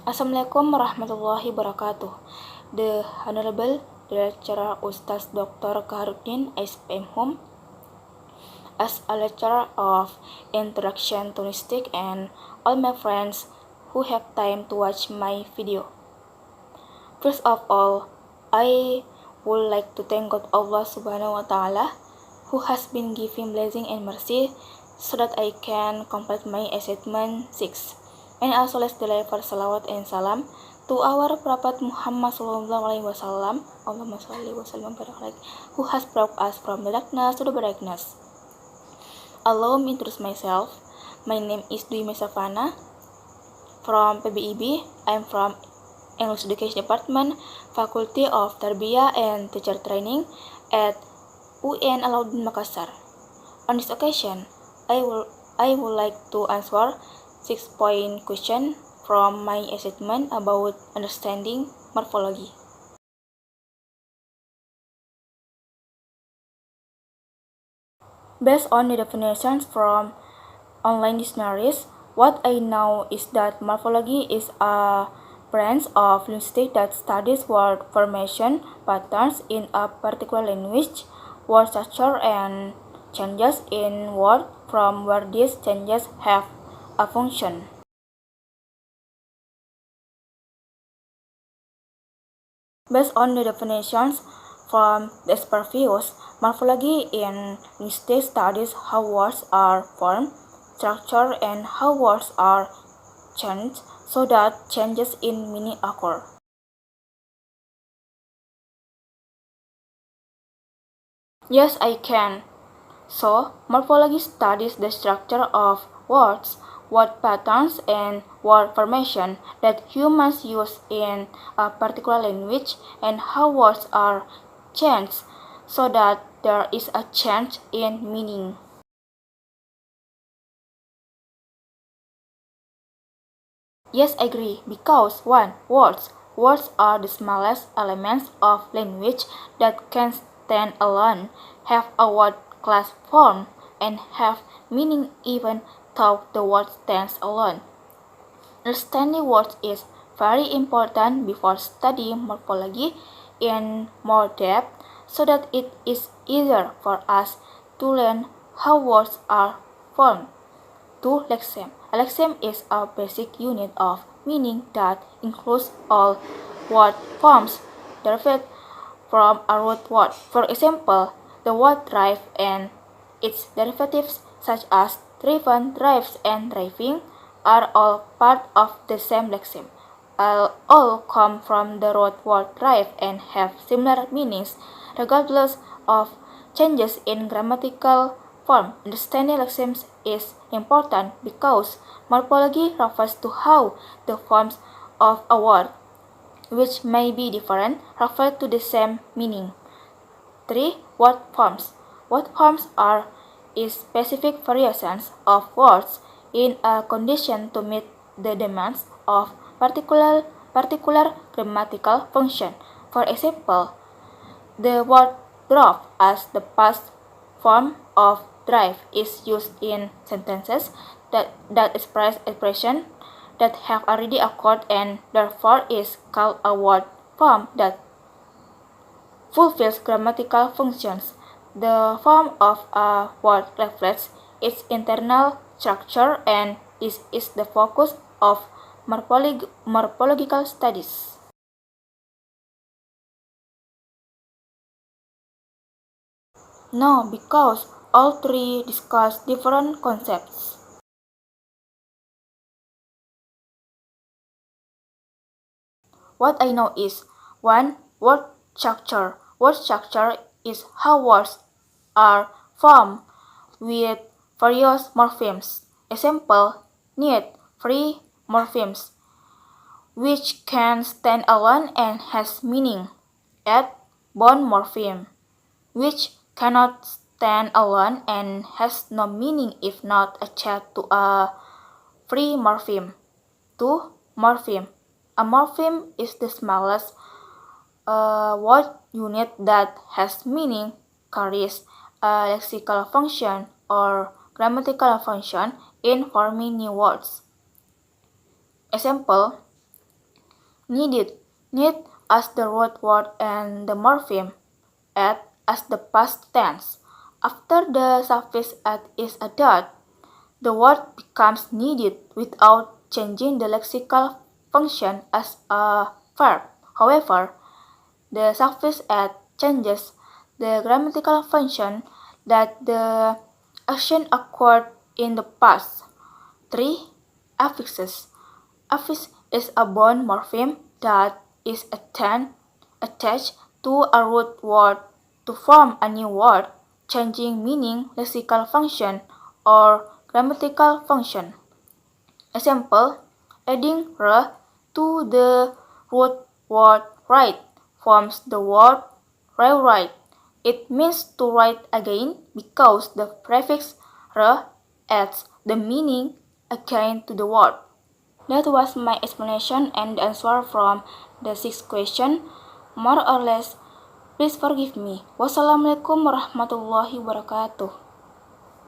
Assalamualaikum warahmatullahi wabarakatuh. The Honorable Lecturer Ustaz Dr. Kaharuddin SPM as a lecturer of Introduction to Linguistics and all my friends who have time to watch my video. First of all, I would like to thank God Allah Subhanahu wa Ta'ala who has been giving blessing and mercy so that I can complete my assignment 6. And also let's deliver salawat and salam to our Prophet Muhammad Sallallahu Alaihi Wasallam, Allahumma salli wa sallim barak alaihi, who has brought us from the darkness to the brightness. Allow me to introduce myself. My name is Dwi Mesafana from PBIB. I'm from English Education Department, Faculty of Tarbiyah and Teacher Training at UN Alauddin Makassar. On this occasion, I would like to answer 6-point question from my assignment about understanding morphology. Based on the definitions from online dictionaries, what I know is that morphology is a branch of linguistics that studies word formation patterns in a particular language, word structure, and changes in word from where these changes have a function. Based on the definitions from the previous, morphology in linguistics studies how words are formed, structured, and how words are changed so that changes in meaning occur. Yes, I can. So, morphology studies the structure of words, word patterns, and word formation that humans use in a particular language and how words are changed so that there is a change in meaning. Yes, I agree, because 1. Words. Words are the smallest elements of language that can stand alone, have a word class form, and have meaning even though the word stands alone. Understanding words is very important before studying morphology in more depth so that it is easier for us to learn how words are formed. 2. Lexeme. A lexeme is a basic unit of meaning that includes all word forms derived from a root word. For example, the word drive and its derivatives such as driven, drives, and driving are all part of the same lexeme. All come from the root word drive and have similar meanings regardless of changes in grammatical form. Understanding lexemes is important because morphology refers to how the forms of a word, which may be different, refer to the same meaning. 3. Word forms. Word forms are specific variations of words in a condition to meet the demands of particular grammatical function. For example, the word drove as the past form of drive is used in sentences that express expression that have already occurred and therefore is called a word form that fulfills grammatical functions. The form of a word reflects its internal structure, and this is the focus of morphological studies. No, because all three discuss different concepts. What I know is 1. Word structure. Word structure is how words are formed with various morphemes. Example, need, free morphemes, which can stand alone and has meaning. Add, bond morpheme, which cannot stand alone and has no meaning if not attached to a free morpheme. 2. Morpheme. A morpheme is the smallest word unit that has meaning, carries a lexical function or grammatical function in forming new words. Example, Needed. Need as the root word and the morpheme. At as the past tense. After the suffix at is added, the word becomes needed without changing the lexical function as a verb. However, the suffix at changes the grammatical function that the action occurred in the past. 3. Affixes. Affix is a bond morpheme that is attached to a root word to form a new word, changing meaning, lexical function, or grammatical function. Example, adding "r" to the root word write forms the word rewrite. It means to write again because the prefix "r" adds the meaning again to the word. That was my explanation and answer from the sixth question, more or less. Please forgive me. Wassalamualaikum warahmatullahi wabarakatuh.